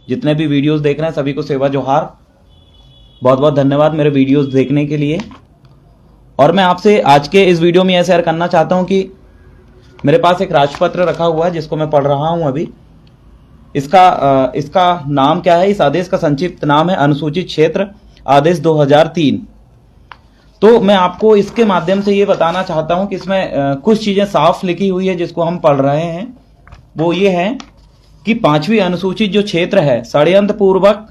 जितने भी वीडियोस देख रहे हैं सभी को सेवा जोहार। बहुत बहुत धन्यवाद मेरे वीडियोस देखने के लिए। और मैं आपसे आज के इस वीडियो में यह शेयर करना चाहता हूं कि मेरे पास एक राजपत्र रखा हुआ है जिसको मैं पढ़ रहा हूं अभी। इसका नाम क्या है? इस आदेश का संक्षिप्त नाम है अनुसूचित क्षेत्र आदेश 2003। तो मैं आपको इसके माध्यम से ये बताना चाहता हूं कि इसमें कुछ चीजें साफ लिखी हुई है जिसको हम पढ़ रहे हैं। वो ये है कि 5वीं अनुसूचित जो क्षेत्र है षड्यंत्र पूर्वक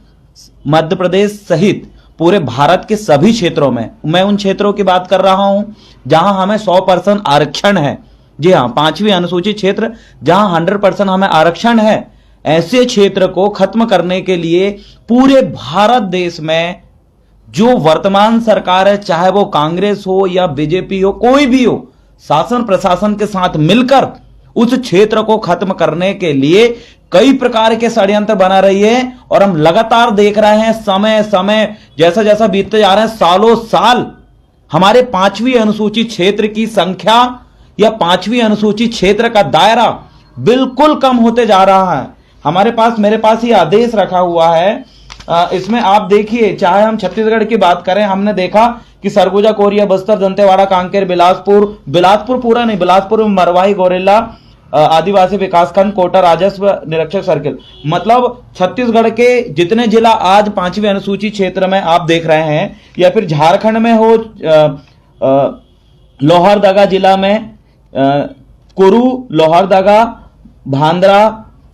मध्य प्रदेश सहित पूरे भारत के सभी क्षेत्रों में, मैं उन क्षेत्रों की बात कर रहा हूं जहां हमें 100% आरक्षण है। जी हां, 5वीं अनुसूचित क्षेत्र जहां 100% हमें आरक्षण है, ऐसे क्षेत्र को खत्म करने के लिए पूरे भारत देश में जो वर्तमान सरकार है, चाहे वो कांग्रेस हो या बीजेपी हो, कोई भी हो, शासन प्रशासन के साथ मिलकर उस क्षेत्र को खत्म करने के लिए कई प्रकार के षड्यंत्र बना रही है। और हम लगातार देख रहे हैं, समय समय जैसा जैसा बीतते जा रहे हैं, सालों साल हमारे 5वीं अनुसूचित क्षेत्र की संख्या या 5वीं अनुसूचित क्षेत्र का दायरा बिल्कुल कम होते जा रहा है। मेरे पास ये आदेश रखा हुआ है। इसमें आप देखिए, चाहे हम छत्तीसगढ़ की बात करें, हमने देखा कि सरगुजा, कोरिया, बस्तर, दंतेवाड़ा, कांकेर, बिलासपुर पूरा नहीं, बिलासपुर में मरवाही, गोरेला आदिवासी विकासखंड, कोटा राजस्व निरीक्षक सर्किल, मतलब छत्तीसगढ़ के जितने जिला आज 5वीं अनुसूचित क्षेत्र में आप देख रहे हैं, या फिर झारखंड में हो लोहरदगा जिला में कुरु, लोहरदगा, भांदरा,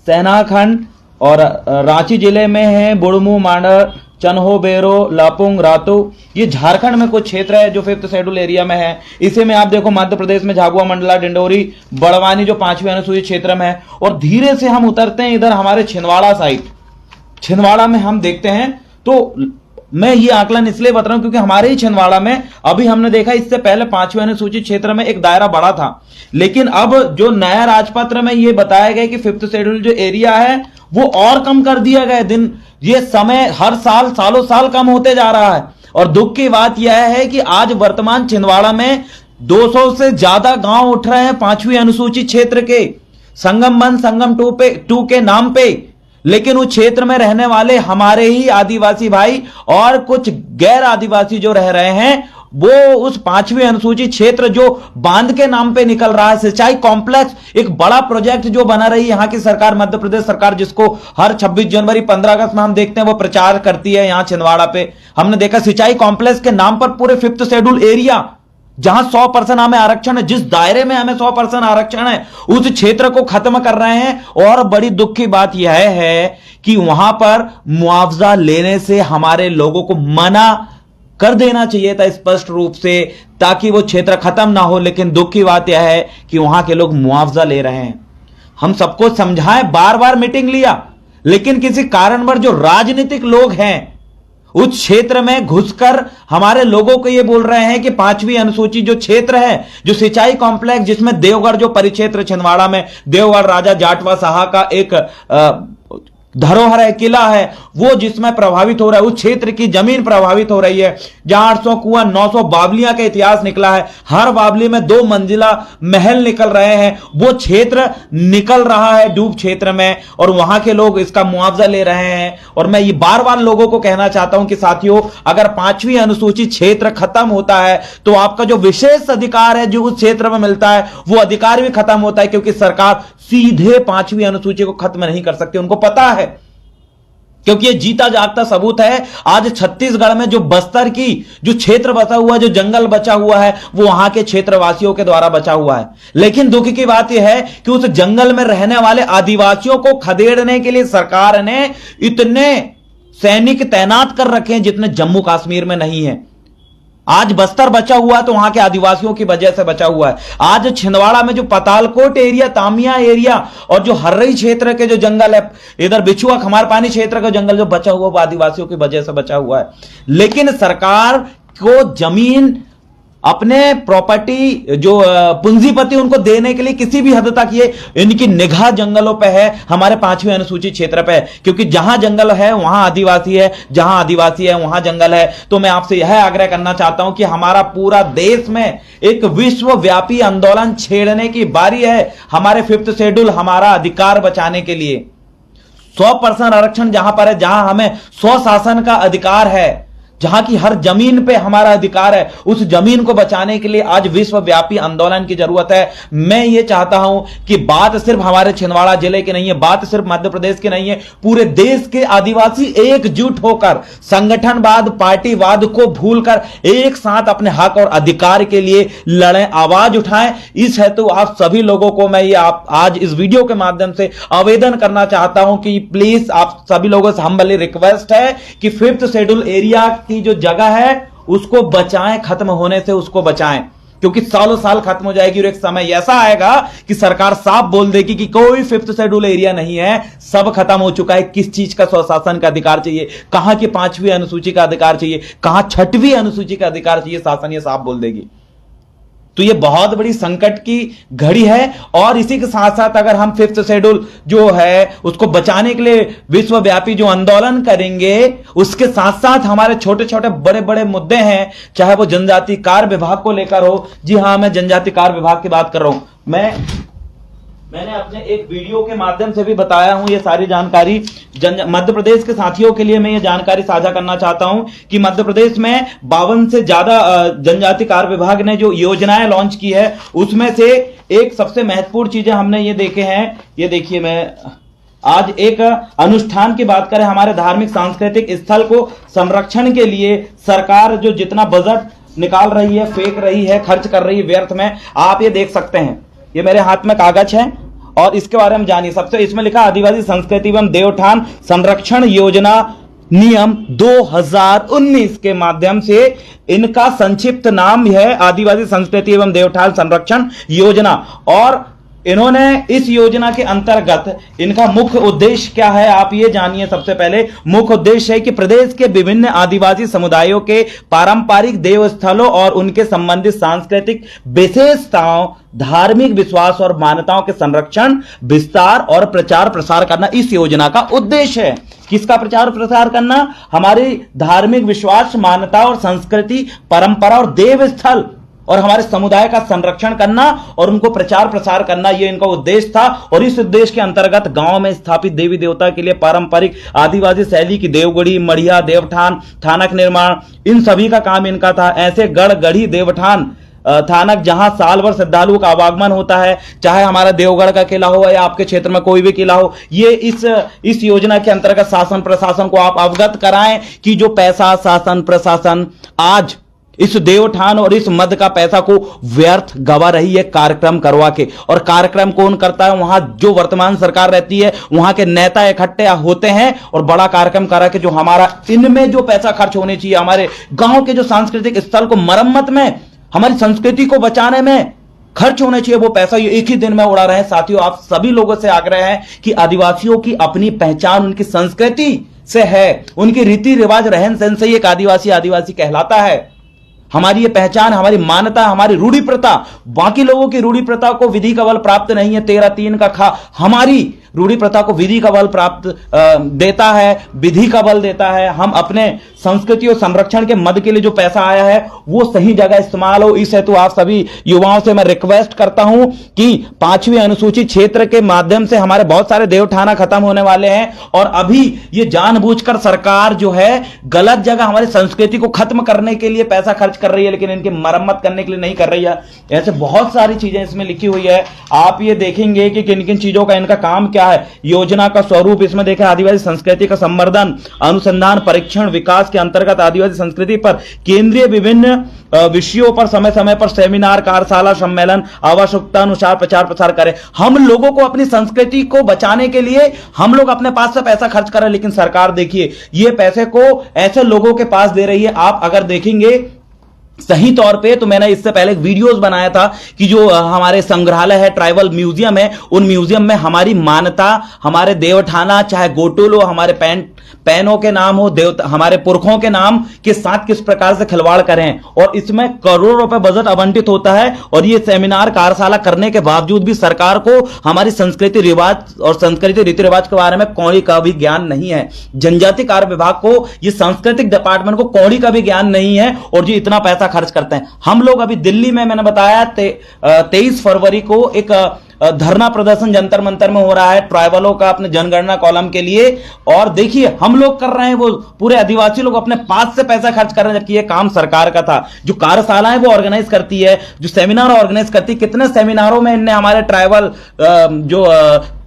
सेनाखंड, और रांची जिले में है बुड़मू, मांडर, चन्हो, बेरो, लापुंग, रातू। ये झारखंड में कुछ क्षेत्र है जो 5th शेड्यूल एरिया में है। इसी में आप देखो मध्य प्रदेश में झाबुआ, मंडला, डिंडोरी, बड़वानी जो 5वीं अनुसूचित क्षेत्र में है। और धीरे से हम उतरते हैं इधर हमारे छिंदवाड़ा साइड। छिंदवाड़ा में हम देखते हैं, तो मैं ये आकलन इसलिए बता रहा हूं क्योंकि हमारे ही छिंदवाड़ा में अभी हमने देखा, इससे पहले 5वीं अनुसूचित क्षेत्र में एक दायरा बड़ा था, लेकिन अब जो नया राजपत्र में ये बताया गया कि 5th शेड्यूल जो एरिया है वो और कम कर दिया गया। ये समय हर साल सालों साल कम होते जा रहा है। और दुख की बात यह है कि आज वर्तमान छिंदवाड़ा में 200 से ज्यादा गांव उठ रहे हैं 5वीं अनुसूचित क्षेत्र के, संगम 1, संगम 2 के नाम पे। लेकिन उस क्षेत्र में रहने वाले हमारे ही आदिवासी भाई और कुछ गैर आदिवासी जो रह रहे हैं, वो उस 5वीं अनुसूचित क्षेत्र जो बांध के नाम पे निकल रहा है, सिंचाई कॉम्प्लेक्स, एक बड़ा प्रोजेक्ट जो बना रही है यहां की सरकार, मध्य प्रदेश सरकार, जिसको हर 26 जनवरी 15 अगस्त में हम देखते हैं वो प्रचार करती है। यहां छिंदवाड़ा पे हमने देखा सिंचाई कॉम्प्लेक्स के नाम पर पूरे 5th शेड्यूल एरिया जहां 100% हमें आरक्षण है, जिस दायरे में हमें 100% आरक्षण है, उस क्षेत्र को खत्म कर रहे हैं। और बड़ी दुख की बात यह है कि वहां पर मुआवजा लेने से हमारे लोगों को मना कर देना चाहिए था स्पष्ट रूप से, ताकि वो क्षेत्र खत्म ना हो। लेकिन दुख की बात यह है कि वहां के लोग मुआवजा ले रहे हैं। हम सबको समझाएं, बार बार मीटिंग लिया, लेकिन किसी कारणवश जो राजनीतिक लोग हैं उस क्षेत्र में घुसकर हमारे लोगों को यह बोल रहे हैं कि 5वीं अनुसूचित जो क्षेत्र है, जो सिंचाई कॉम्प्लेक्स, जिसमें देवगढ़ जो परिक्षेत्र छिंदवाड़ा में देवगढ़ राजा जाटवा साहा का एक धरोहर है, किला है, वो जिसमें प्रभावित हो रहा है, उस क्षेत्र की जमीन प्रभावित हो रही है, जहां 800 कुआं 900 बावलियां का इतिहास निकला है, हर बावली में 2 मंजिला महल निकल रहे हैं, वो क्षेत्र निकल रहा है डूब क्षेत्र में, और वहां के लोग इसका मुआवजा ले रहे हैं। और मैं ये बार बार लोगों को कहना चाहता हूं कि साथियों, अगर 5वीं अनुसूचित क्षेत्र खत्म होता है तो आपका जो विशेष अधिकार है जो उस क्षेत्र में मिलता है, वो अधिकार भी खत्म होता है, क्योंकि सरकार सीधे 5वीं अनुसूची को खत्म नहीं कर सकती। उनको पता है, क्योंकि ये जीता जागता सबूत है। आज छत्तीसगढ़ में जो बस्तर की जो क्षेत्र बचा हुआ है, जो जंगल बचा हुआ है, वो वहां के क्षेत्रवासियों के द्वारा बचा हुआ है। लेकिन दुख की बात यह है कि उस जंगल में रहने वाले आदिवासियों को खदेड़ने के लिए सरकार ने इतने सैनिक तैनात कर रखे हैं जितने जम्मू कश्मीर में नहीं है। आज बस्तर बचा हुआ है तो वहां के आदिवासियों की वजह से बचा हुआ है। आज छिंदवाड़ा में जो पतालकोट एरिया, तामिया एरिया और जो हर्रई क्षेत्र के जो जंगल है, इधर बिछुआ खमारपानी क्षेत्र का जंगल जो बचा हुआ वो आदिवासियों की वजह से बचा हुआ है। लेकिन सरकार को जमीन अपने प्रॉपर्टी जो पूंजीपति उनको देने के लिए किसी भी हद तक ये इनकी निगाह जंगलों पे है, हमारे 5वीं अनुसूचित क्षेत्र पे है। क्योंकि जहां जंगल है वहां आदिवासी है, जहां आदिवासी है वहां जंगल है। तो मैं आपसे यह आग्रह करना चाहता हूं कि हमारा पूरा देश में एक विश्वव्यापी आंदोलन छेड़ने की बारी है, हमारे 5th शेड्यूल, हमारा अधिकार बचाने के लिए। 100% आरक्षण जहां पर है, जहां हमें स्वशासन का अधिकार है, जहां की हर जमीन पे हमारा अधिकार है, उस जमीन को बचाने के लिए आज विश्वव्यापी आंदोलन की जरूरत है। मैं ये चाहता हूं कि बात सिर्फ हमारे छिंदवाड़ा जिले की नहीं है, बात सिर्फ मध्य प्रदेश की नहीं है, पूरे देश के आदिवासी एकजुट होकर संगठनवाद, पार्टीवाद को भूलकर एक साथ अपने हक और अधिकार के लिए लड़ें, आवाज उठाएं। इस हेतु आप सभी लोगों को मैं ये आज इस वीडियो के माध्यम से आवेदन करना चाहता हूं कि प्लीज आप सभी लोगों से हम्बली रिक्वेस्ट है कि 5th शेड्यूल एरिया की जो जगह है उसको बचाएं, खत्म होने से उसको बचाएं, क्योंकि सालों साल खत्म हो जाएगी और एक समय ऐसा आएगा कि सरकार साफ बोल देगी कि कोई 5th शेड्यूल एरिया नहीं है, सब खत्म हो चुका है। किस चीज का स्वशासन का अधिकार चाहिए, कहां की 5वीं अनुसूची का अधिकार चाहिए, कहां 6वीं अनुसूची का अधिकार चाहिए, शासन ये साफ बोल देगी। तो ये बहुत बड़ी संकट की घड़ी है। और इसी के साथ साथ अगर हम 5th शेड्यूल जो है उसको बचाने के लिए विश्वव्यापी जो आंदोलन करेंगे, उसके साथ साथ हमारे छोटे छोटे बड़े बड़े मुद्दे हैं, चाहे वो जनजाति कार्य विभाग को लेकर हो। जी हां, मैं जनजाति कार्य विभाग की बात कर रहा हूं। मैंने अपने एक वीडियो के माध्यम से भी बताया हूं ये सारी जानकारी। मध्य प्रदेश के साथियों के लिए मैं ये जानकारी साझा करना चाहता हूं कि मध्य प्रदेश में 52 से ज्यादा जनजाति कार्य विभाग ने जो योजनाएं लॉन्च की है, उसमें से एक सबसे महत्वपूर्ण चीजें हमने ये देखे हैं। ये देखिए, मैं आज एक अनुष्ठान की बात करें, हमारे धार्मिक सांस्कृतिक स्थल को संरक्षण के लिए सरकार जो जितना बजट निकाल रही है, फेंक रही है, खर्च कर रही है व्यर्थ में, आप ये देख सकते हैं। ये मेरे हाथ में कागज है और इसके बारे में जानिए। सबसे इसमें लिखा आदिवासी संस्कृति एवं देवठान संरक्षण योजना नियम 2019 के माध्यम से इनका संक्षिप्त नाम है आदिवासी संस्कृति एवं देवठान संरक्षण योजना। और इन्होंने इस योजना के अंतर्गत इनका मुख्य उद्देश्य क्या है, आप ये जानिए। सबसे पहले मुख्य उद्देश्य है कि प्रदेश के विभिन्न आदिवासी समुदायों के पारंपरिक देव स्थलों और उनके संबंधित सांस्कृतिक विशेषताओं, धार्मिक विश्वास और मान्यताओं के संरक्षण, विस्तार और प्रचार प्रसार करना इस योजना का उद्देश्य है। किसका प्रचार प्रसार करना? हमारी धार्मिक विश्वास, मान्यता और संस्कृति, परंपरा और देव स्थल और हमारे समुदाय का संरक्षण करना और उनको प्रचार प्रसार करना, यह इनका उद्देश्य था। और इस उद्देश्य के अंतर्गत गांव में स्थापित देवी देवता के लिए पारंपरिक आदिवासी शैली की देवगढ़ी, मढ़िया, देवठान, थानक निर्माण, इन सभी का काम इनका था। ऐसे गढ़, गढ़ी, देवठान, थानक जहां साल भर श्रद्धालुओं का आवागमन होता है, चाहे हमारा देवगढ़ का किला हो या आपके क्षेत्र में कोई भी किला हो, ये इस योजना के अंतर्गत शासन प्रशासन को आप अवगत कराएं कि जो पैसा शासन प्रशासन आज इस देवठान और इस मद का पैसा को व्यर्थ गवा रही है कार्यक्रम करवा के। और कार्यक्रम कौन करता है? वहां जो वर्तमान सरकार रहती है, वहां के नेता इकट्ठे होते हैं और बड़ा कार्यक्रम करा के जो हमारा इनमें जो पैसा खर्च होने चाहिए, हमारे गांव के जो सांस्कृतिक स्थल को मरम्मत में, हमारी संस्कृति को बचाने में खर्च होने चाहिए, वो पैसा ये एक ही दिन में उड़ा रहे हैं। साथियों, आप सभी लोगों से आग्रह है कि आदिवासियों की अपनी पहचान उनकी संस्कृति से है, उनके रीति रिवाज, रहन सहन से एक आदिवासी आदिवासी कहलाता है। हमारी ये पहचान, हमारी मान्यता, हमारी रूढ़ी प्रथा, बाकी लोगों की रूढ़ी प्रथा को विधि का बल प्राप्त नहीं है। 13(3) का खा हमारी रूढ़ी प्रथा को विधि का बल प्राप्त देता है, विधि का बल देता है। हम अपने संस्कृति और संरक्षण के मद के लिए जो पैसा आया है वो सही जगह इस्तेमाल हो। इस हेतु आप सभी युवाओं से मैं रिक्वेस्ट करता हूं कि 5वीं अनुसूचित क्षेत्र के माध्यम से हमारे बहुत सारे देवठाना खत्म होने वाले हैं और अभी ये जानबूझकर सरकार जो है गलत जगह हमारी संस्कृति को खत्म करने के लिए पैसा खर्च कर रही है, लेकिन इनकी मरम्मत करने के लिए नहीं कर रही है। ऐसे बहुत सारी चीजें इसमें लिखी हुई है, आप ये देखेंगे कि किन किन चीजों का इनका काम क्या है। योजना का स्वरूप इसमें देखें, आदिवासी संस्कृति का संवर्धन, अनुसंधान, परीक्षण, विकास के अंतर्गत आदिवासी संस्कृति पर केंद्रीय विभिन्न विषयों पर समय समय पर सेमिनार, कार्यशाला, सम्मेलन आवश्यकता अनुसार प्रचार प्रसार करें। हम लोगों को अपनी संस्कृति को बचाने के लिए हम लोग अपने पास से पैसा खर्च करें, लेकिन सरकार देखिए ये पैसे को ऐसे लोगों के पास दे रही है। आप अगर देखेंगे सही तौर पे, तो मैंने इससे पहले एक वीडियोस बनाया था कि जो हमारे संग्रहालय है, ट्राइबल म्यूजियम है, उन म्यूजियम में हमारी मान्यता, हमारे देवठाना, चाहे गोटोलो, हमारे पैनों के नाम हो, हमारे पुरखों के नाम के साथ किस प्रकार से खिलवाड़ करें। और इसमें करोड़ों रुपए बजट आवंटित होता है और ये सेमिनार, कार्यशाला करने के बावजूद भी सरकार को हमारी संस्कृति रिवाज और संस्कृति रीति रिवाज के बारे में कौड़ी का भी ज्ञान नहीं है। जनजाति कार्य विभाग को, ये सांस्कृतिक डिपार्टमेंट को कौड़ी का भी ज्ञान नहीं है और जो इतना पैसा खर्च करते हैं। हम लोग अभी दिल्ली में, मैंने बताया 23 फरवरी को एक धरना प्रदर्शन जंतर मंतर में हो रहा है ट्राइबलों का अपने जनगणना कॉलम के लिए। और देखिए हम लोग कर रहे हैं, वो पूरे आदिवासी लोग अपने पास से पैसा खर्च कर रहे हैं, जबकि ये काम सरकार का था। जो कार्यशालाएं वो ऑर्गेनाइज करती है, जो सेमिनार ऑर्गेनाइज करती है, कितने सेमिनारों में इनने हमारे ट्राइबल जो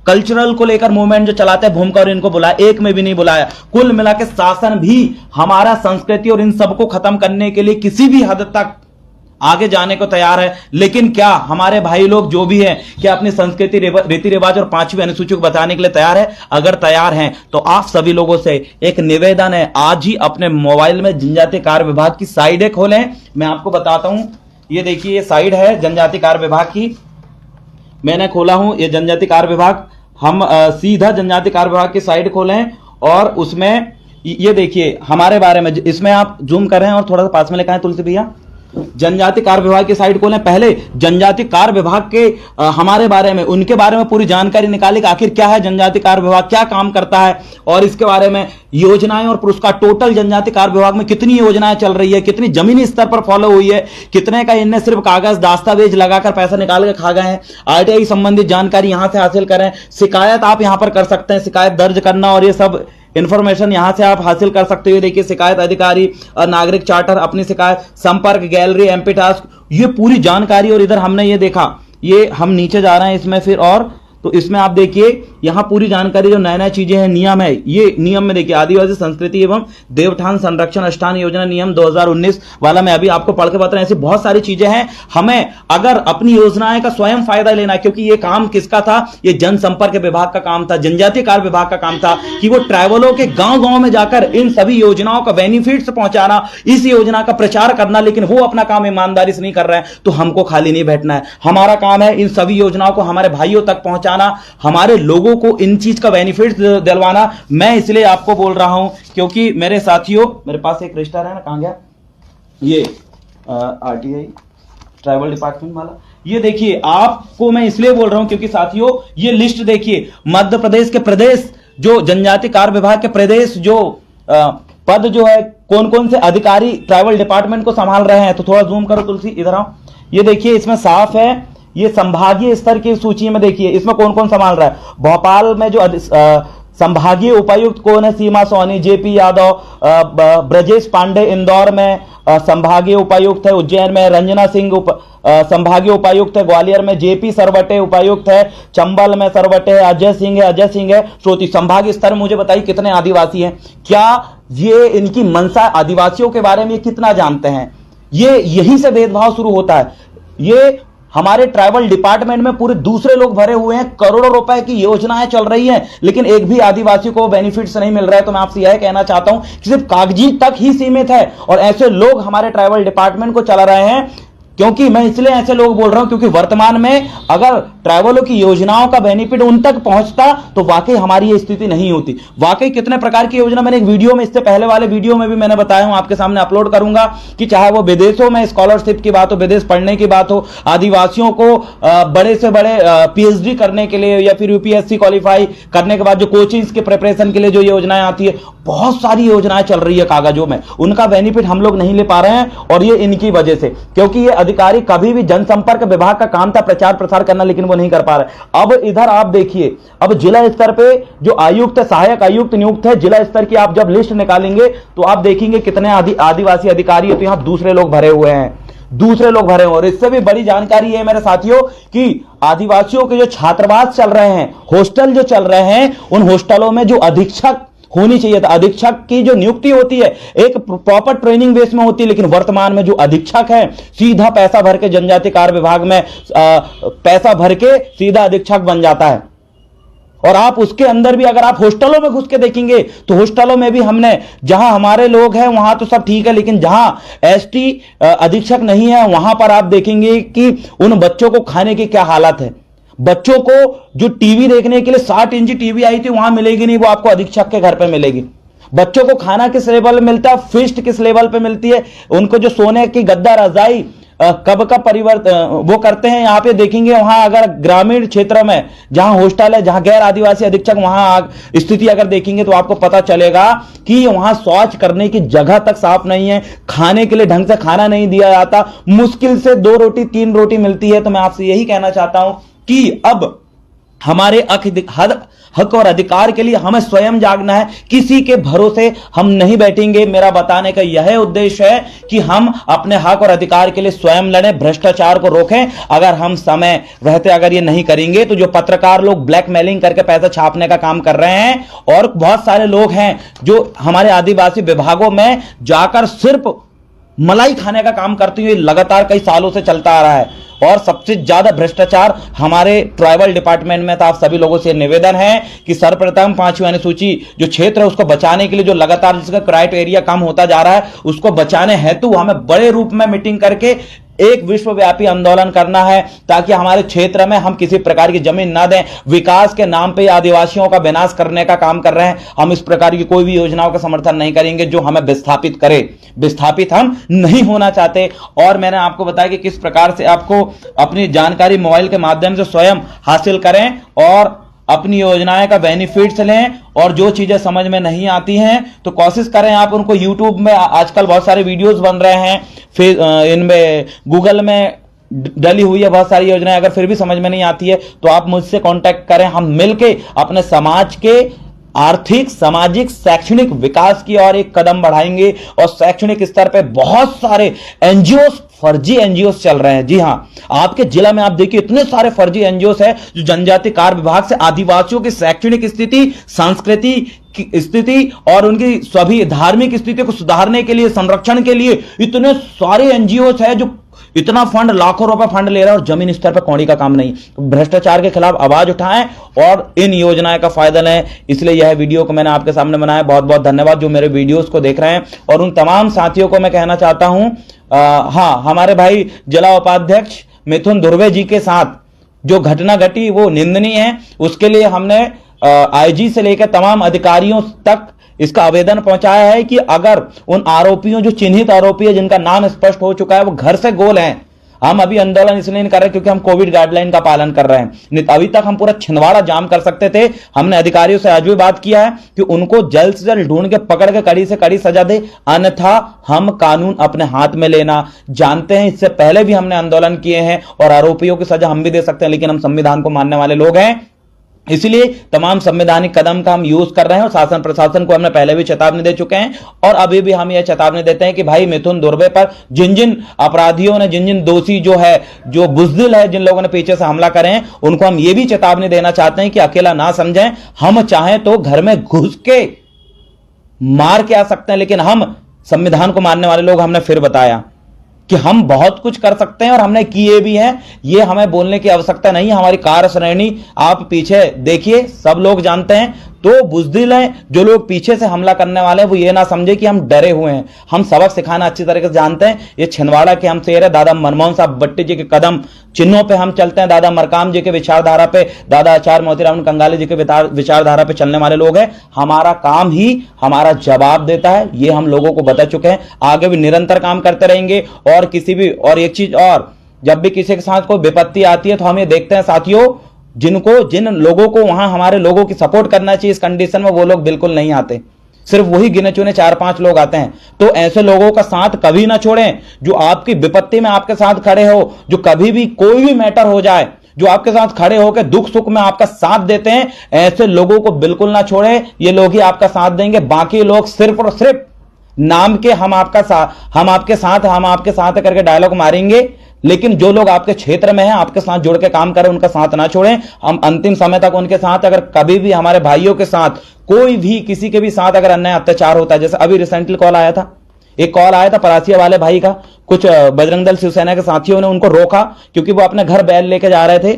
कल्चरल को लेकर मूवमेंट जो चलाते हैं भूमिका, और इनको बुलाया, एक में भी नहीं बुलाया। कुल मिला के शासन भी हमारा संस्कृति और इन सबको खत्म करने के लिए किसी भी हद तक आगे जाने को तैयार है। लेकिन क्या हमारे भाई लोग जो भी हैं, क्या अपनी संस्कृति, रीति रिवाज और 5वीं अनुसूची को बताने के लिए तैयार है? अगर तैयार हैं तो आप सभी लोगों से एक निवेदन है, आज ही अपने मोबाइल में जनजातीय कार्य विभाग की साइड खोलें। मैं आपको बताता हूं, ये देखिए ये साइड है जनजातीय कार्य विभाग की, मैंने खोला हूं ये जनजातीय कार्य विभाग। हम सीधा जनजातीय कार्य विभाग की साइड खोलें और उसमें ये देखिए हमारे बारे में, इसमें आप जूम कर रहे हैं और थोड़ा सा पास में लेकर आए तुलसी भैया, जनजातीय कार्य विभाग की साइट खोलें। पहले जनजातीय कार्य विभाग के हमारे बारे में, उनके बारे में पूरी जानकारी निकाली कि आखिर क्या है जनजातीय कार्य विभाग, क्या काम करता है, और इसके बारे में योजनाएं और पुरस्कार, टोटल जनजातीय कार्य विभाग में कितनी योजनाएं चल रही है, कितनी जमीनी स्तर पर फॉलो हुई है, कितने का इनने सिर्फ कागज दस्तावेज लगाकर पैसा निकाल के खा गए हैं। आरटीआई संबंधित जानकारी यहां से हासिल करें। शिकायत आप यहां पर कर सकते हैं, शिकायत दर्ज करना और ये सब इंफॉर्मेशन यहां से आप हासिल कर सकते हो। देखिए शिकायत अधिकारी और नागरिक चार्टर, अपनी शिकायत, संपर्क गैलरी, एमपी टास्क, ये पूरी जानकारी। और इधर हमने ये देखा, ये हम नीचे जा रहे हैं इसमें फिर, और तो इसमें आप देखिए यहां पूरी जानकारी, जो नए नए चीजें हैं, नियम है, ये नियम में देखिए आदिवासी संस्कृति एवं देवठान संरक्षण अनुष्ठान योजना नियम 2019 वाला मैं अभी आपको पढ़ के बता रहा हूं। ऐसी बहुत सारी चीजें हैं। हमें अगर अपनी योजनाएं का स्वयं फायदा लेना है, क्योंकि ये काम किसका था, ये जनसंपर्क विभाग का काम था, जनजातीय कार्य विभाग का काम था कि वो ट्राइबलों के गांव गांव में जाकर इन सभी योजनाओं का बेनिफिट्स पहुंचाना, इस योजना का प्रचार करना। लेकिन वो अपना काम ईमानदारी से नहीं कर रहे हैं, तो हमको खाली नहीं बैठना है। हमारा काम है इन सभी योजनाओं को हमारे भाइयों तक पहुंचाना, हमारे लोगों को इन चीज का बेनिफिट दिलवाना। मैं इसलिए आपको बोल रहा हूं क्योंकि मेरे साथियों, मेरे पास एक रजिस्टर है ना, कहां गया ये आरटीआई ट्राइबल डिपार्टमेंट वाला, ये देखिए आपको मैं इसलिए बोल रहा हूं क्योंकि साथियों ये लिस्ट देखिए, मध्य प्रदेश के प्रदेश जो जनजातीय कार्य विभाग के प्रदेश जो पद जो है, कौन कौन से अधिकारी ट्राइबल डिपार्टमेंट को संभाल रहे हैं। तो थोड़ा जूम करो तुलसी, इधर आओ, ये देखिए इसमें साफ है, ये संभागीय स्तर की सूची में देखिए इसमें कौन कौन संभाल रहा है। भोपाल में जो संभागीय उपायुक्त कौन है, सीमा सोनी, जेपी यादव, ब्रजेश पांडे इंदौर में संभागीय उपायुक्त है, उज्जैन में रंजना सिंह संभागीय उपायुक्त है, ग्वालियर में जेपी सरवटे उपायुक्त है, चंबल में सरवटे है, अजय सिंह है। श्रोती संभागीय स्तर में मुझे बताइए कितने आदिवासी हैं, क्या ये इनकी मंशा आदिवासियों के बारे में कितना जानते हैं। ये यहीं से भेदभाव शुरू होता है। ये हमारे ट्राइबल डिपार्टमेंट में पूरे दूसरे लोग भरे हुए हैं, करोड़ों रुपए की योजनाएं चल रही हैं, लेकिन एक भी आदिवासी को बेनिफिट्स नहीं मिल रहा है। तो मैं आपसे यह कहना चाहता हूं कि सिर्फ कागजी तक ही सीमित है, और ऐसे लोग हमारे ट्राइबल डिपार्टमेंट को चला रहे हैं। क्योंकि मैं इसलिए ऐसे लोग बोल रहा हूं क्योंकि वर्तमान में अगर ट्राइबलों की योजनाओं का बेनिफिट उन तक पहुंचता तो वाकई हमारी ये स्थिति नहीं होती। वाकई कितने प्रकार की योजना, मैंने एक वीडियो में, इससे पहले वाले वीडियो में भी मैंने बताया हूं, आपके सामने अपलोड करूंगा, कि चाहे वो विदेशों में स्कॉलरशिप की बात हो, विदेश पढ़ने की बात हो, आदिवासियों को बड़े से बड़े पीएचडी करने के लिए या फिर यूपीएससी क्वालिफाई करने के बाद जो कोचिंग्स के प्रिपरेशन के लिए जो योजनाएं आती है, बहुत सारी योजनाएं चल रही है कागजों में, उनका बेनिफिट हम लोग नहीं ले पा रहे हैं। और ये इनकी वजह से, क्योंकि ये अधिकारी कभी भी जनसंपर्क विभाग का काम था प्रचार प्रसार करना, लेकिन वो नहीं कर पा रहे। अब इधर आप देखिए, अब जिला स्तर पे जो आयुक्त, सहायक आयुक्त नियुक्त है, जिला स्तर की आप जब लिस्ट निकालेंगे तो आप देखेंगे कितने आदिवासी अधिकारी है, तो यहां दूसरे लोग भरे हुए हैं, दूसरे लोग भरे हुए। और इससे भी बड़ी जानकारी है मेरे साथियों कि आदिवासियों के जो छात्रावास चल रहे हैं, हॉस्टल जो चल रहे हैं, उन हॉस्टलों में जो अधीक्षक होनी चाहिए था, अधीक्षक की जो नियुक्ति होती है एक प्रॉपर ट्रेनिंग बेस में होती है, लेकिन वर्तमान में जो अधीक्षक है सीधा पैसा भर के जनजातीय कार्य विभाग में पैसा भर के सीधा अधीक्षक बन जाता है। और आप उसके अंदर भी अगर आप हॉस्टलों में घुस के देखेंगे तो हॉस्टलों में भी हमने, जहां हमारे लोग हैं वहां तो सब ठीक है, लेकिन जहां एसटी अधीक्षक नहीं है वहां पर आप देखेंगे कि उन बच्चों को खाने की क्या हालत है। बच्चों को जो टीवी देखने के लिए 60 इंची टीवी आई थी वहां मिलेगी नहीं, वो आपको अधीक्षक के घर पे मिलेगी। बच्चों को खाना किस लेवल में मिलता है, फिस्ट किस लेवल पे मिलती है, उनको जो सोने की गद्दा रजाई कब का परिवर्तन वो करते हैं, यहां पे देखेंगे। वहां अगर ग्रामीण क्षेत्र में जहां हॉस्टल है, जहां गैर आदिवासी अधीक्षक, वहां स्थिति अगर देखेंगे तो आपको पता चलेगा कि वहां शौच करने की जगह तक साफ नहीं है, खाने के लिए ढंग से खाना नहीं दिया जाता, मुश्किल से 2 रोटी 3 रोटी मिलती है। तो मैं आपसे यही कहना चाहता हूं कि अब हमारे हक और अधिकार के लिए हमें स्वयं जागना है, किसी के भरोसे हम नहीं बैठेंगे। मेरा बताने का यह उद्देश्य है कि हम अपने हक और अधिकार के लिए स्वयं लड़ें, भ्रष्टाचार को रोकें। अगर हम समय रहते अगर ये नहीं करेंगे तो जो पत्रकार लोग ब्लैकमेलिंग करके पैसा छापने का काम कर रहे हैं, और बहुत सारे लोग हैं जो हमारे आदिवासी विभागों में जाकर सिर्फ मलाई खाने का काम करते हुए लगातार कई सालों से चलता आ रहा है, और सबसे ज्यादा भ्रष्टाचार हमारे ट्राइबल डिपार्टमेंट में था। आप सभी लोगों से निवेदन है कि सर्वप्रथम 5वीं अनुसूची जो क्षेत्र है उसको बचाने के लिए जो लगातार जिसका क्राइटेरिया कम होता जा रहा है, उसको बचाने हेतु हमें बड़े रूप में मीटिंग करके एक विश्वव्यापी आंदोलन करना है, ताकि हमारे क्षेत्र में हम किसी प्रकार की जमीन ना दें। विकास के नाम पे आदिवासियों का विनाश करने का काम कर रहे हैं। हम इस प्रकार की कोई भी योजनाओं का समर्थन नहीं करेंगे जो हमें विस्थापित करे। विस्थापित हम नहीं होना चाहते। और मैंने आपको बताया कि किस प्रकार से आपको अपनी जानकारी मोबाइल के माध्यम से स्वयं हासिल करें और अपनी योजनाएं का बेनिफिट्स लें, और जो चीजें समझ में नहीं आती हैं तो कोशिश करें आप उनको यूट्यूब में, आजकल बहुत सारे वीडियोस बन रहे हैं, फिर इनमें गूगल में डली हुई है बहुत सारी योजनाएं। अगर फिर भी समझ में नहीं आती है तो आप मुझसे कांटेक्ट करें, हम मिलके अपने समाज के आर्थिक, सामाजिक, शैक्षणिक विकास की ओर एक कदम बढ़ाएंगे। और शैक्षणिक स्तर पे बहुत सारे एनजीओ, फर्जी एनजीओ चल रहे हैं। जी हां, आपके जिला में आप देखिए इतने सारे फर्जी एनजीओ है जो जनजाति कार्य विभाग से आदिवासियों की शैक्षणिक स्थिति, संस्कृति की स्थिति और उनकी सभी धार्मिक स्थिति को सुधारने के लिए, संरक्षण के लिए इतने सारे एनजीओ है जो इतना फंड, लाखों रुपए फंड ले रहा है और जमीन स्तर पर कौड़ी का काम नहीं। भ्रष्टाचार के खिलाफ आवाज उठाएं और इन योजनाएं का फायदा लें। इसलिए यह वीडियो को मैंने आपके सामने बनाया। बहुत बहुत धन्यवाद जो मेरे वीडियोस को देख रहे हैं। और उन तमाम साथियों को मैं कहना चाहता हूं, हाँ, हमारे भाई जिला उपाध्यक्ष मिथुन धुर्वे जी के साथ जो घटना घटी वो निंदनीय है। उसके लिए हमने आईजी से लेकर तमाम अधिकारियों तक इसका आवेदन पहुंचाया है कि अगर उन आरोपियों, जो चिन्हित आरोपी है जिनका नाम स्पष्ट हो चुका है, वो घर से गोल हैं। हम अभी आंदोलन इसलिए नहीं कर रहे क्योंकि हम कोविड गाइडलाइन का पालन कर रहे हैं, नहीं अभी तक हम पूरा छिंदवाड़ा जाम कर सकते थे। हमने अधिकारियों से आज भी बात किया है कि उनको जल्द से जल्द ढूंढ के पकड़ के कड़ी से कड़ी सजा दे, अन्यथा हम कानून अपने हाथ में लेना जानते हैं। इससे पहले भी हमने आंदोलन किए हैं और आरोपियों की सजा हम भी दे सकते हैं, लेकिन हम संविधान को मानने वाले लोग हैं, इसलिए तमाम संवैधानिक कदम का हम यूज कर रहे हैं। और शासन प्रशासन को हमने पहले भी चेतावनी दे चुके हैं और अभी भी हम यह चेतावनी देते हैं कि भाई मिथुन धुर्वे पर जिन जिन अपराधियों ने, जिन जिन दोषी जो है, जो बुजदिल है, जिन लोगों ने पीछे से हमला करे हैं, उनको हम ये भी चेतावनी देना चाहते हैं कि अकेला ना समझें। हम चाहें तो घर में घुस के मार के आ सकते हैं, लेकिन हम संविधान को मानने वाले लोग, हमने फिर बताया कि हम बहुत कुछ कर सकते हैं और हमने किए भी हैं। ये हमें बोलने की आवश्यकता नहीं है। हमारी कार्य श्रेणी आप पीछे देखिए, सब लोग जानते हैं। तो बुजदिल हैं जो लोग पीछे से हमला करने वाले हैं, वो ये ना समझे कि हम डरे हुए हैं। हम सबक सिखाना अच्छी तरीके से जानते हैं। ये छिंदवाड़ा के हम शेर है, दादा मनमोहन साहब भट्टी जी के कदम चिन्हों पे हम चलते हैं, दादा मरकाम जी के विचारधारा पे, दादा आचार्य मोतीराम कंगाली जी के विचारधारा पे चलने वाले लोग हैं। हमारा काम ही हमारा जवाब देता है, ये हम लोगों को बता चुके हैं। आगे भी निरंतर काम करते रहेंगे। और किसी भी, और एक चीज और, जब भी किसी के साथ कोई विपत्ति आती है तो हम ये देखते हैं साथियों, जिन लोगों को वहां हमारे लोगों की सपोर्ट करना चाहिए इस कंडीशन में, वो लोग बिल्कुल नहीं आते। सिर्फ वही गिने चुने 4-5 लोग आते हैं। तो ऐसे लोगों का साथ कभी ना छोड़ें, जो आपकी विपत्ति में आपके साथ खड़े हो, जो कभी भी कोई भी मैटर हो जाए, जो आपके साथ खड़े होकर दुख सुख में आपका साथ देते हैं, ऐसे लोगों को बिल्कुल ना छोड़ें। ये लोग ही आपका साथ देंगे। बाकी लोग सिर्फ और सिर्फ नाम के हम आपके साथ करके डायलॉग मारेंगे, लेकिन जो लोग आपके क्षेत्र में हैं, आपके साथ जुड़ के काम करें, उनका साथ ना छोड़ें। हम अंतिम समय तक उनके साथ, अगर कभी भी हमारे भाइयों के साथ, कोई भी किसी के भी साथ अगर अन्याय अत्याचार होता है, जैसे अभी रिसेंटली कॉल आया था, एक कॉल आया था परासिया वाले भाई का, कुछ बजरंग दल शिवसेना के साथियों ने उनको रोका क्योंकि वो अपने घर बैल लेके जा रहे थे,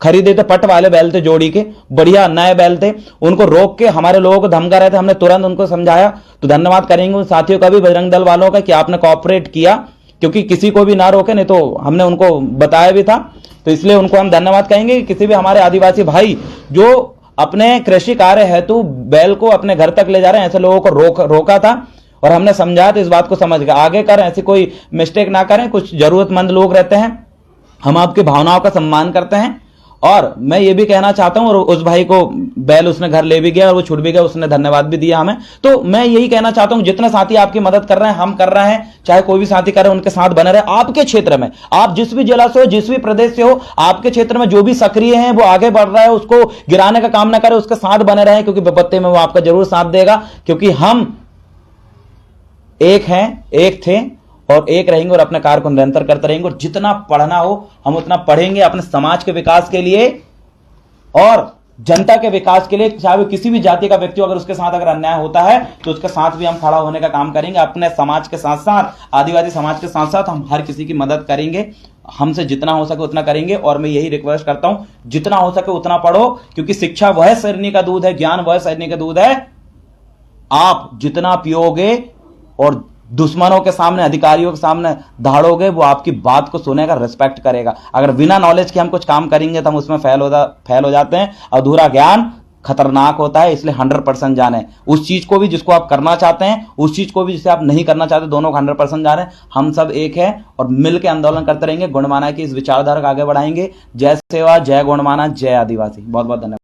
खरीदे थे, पट वाले बैल थे, जोड़ी के बढ़िया नए बैल थे। उनको रोक के हमारे लोगों को धमका रहे थे, हमने तुरंत उनको समझाया। तो धन्यवाद करेंगे उन साथियों का भी, बजरंग दल वालों का, कि आपने कोऑपरेट किया, क्योंकि किसी को भी ना रोके, नहीं तो हमने उनको बताया भी था। तो इसलिए उनको हम धन्यवाद कहेंगे कि किसी भी हमारे आदिवासी भाई जो अपने कृषि कार्य हेतु बैल को अपने घर तक ले जा रहे हैं, ऐसे लोगों को रोका था और हमने समझाया। तो इस बात को समझ गए, आगे करें, ऐसी कोई मिस्टेक ना करें। कुछ जरूरतमंद लोग रहते हैं, हम आपकी भावनाओं का सम्मान करते हैं और मैं ये भी कहना चाहता हूं, और उस भाई को बैल उसने घर ले भी गया और वो छुट भी गया, उसने धन्यवाद भी दिया हमें। तो मैं यही कहना चाहता हूं, जितने साथी आपकी मदद कर रहे हैं, हम कर रहे हैं, चाहे कोई भी साथी करे, उनके साथ बने रहे। आपके क्षेत्र में, आप जिस भी जिला से हो, जिस भी प्रदेश से हो, आपके क्षेत्र में जो भी सक्रिय हैं, वो आगे बढ़ रहा है, उसको गिराने का काम ना करे, उसके साथ बने रहे, क्योंकि विपत्ति में वो आपका जरूर साथ देगा। क्योंकि हम एक हैं, एक थे और एक रहेंगे, और अपने कार्य को निरंतर करते रहेंगे। और जितना पढ़ना हो हम उतना पढ़ेंगे, अपने समाज के विकास के लिए और जनता के विकास के लिए। चाहे वो किसी भी जाति का व्यक्ति हो, अगर उसके साथ अगर अन्याय होता है तो उसके साथ भी हम खड़ा होने का काम करेंगे। अपने समाज के साथ साथ, आदिवासी समाज के साथ साथ हम हर किसी की मदद करेंगे, हमसे जितना हो सके उतना करेंगे। और मैं यही रिक्वेस्ट करता हूं, जितना हो सके उतना पढ़ो, क्योंकि शिक्षा वह शरीर का दूध है, ज्ञान वह शरीर का दूध है। आप जितना पियोगे और दुश्मनों के सामने, अधिकारियों के सामने दहाड़ोगे, वो आपकी बात को सुनेगा, रिस्पेक्ट करेगा। अगर बिना नॉलेज के हम कुछ काम करेंगे तो हम उसमें फेल हो जाते हैं। अधूरा ज्ञान खतरनाक होता है, इसलिए 100% जाने उस चीज को भी जिसको आप करना चाहते हैं, उस चीज को भी जिसे आप नहीं करना चाहते, दोनों को 100% जाने। हम सब एक है और मिलकर आंदोलन करते रहेंगे, गुणमाना की इस विचारधारा को आगे बढ़ाएंगे। जय सेवा, जय गुणमाना, जय आदिवासी। बहुत बहुत धन्यवाद।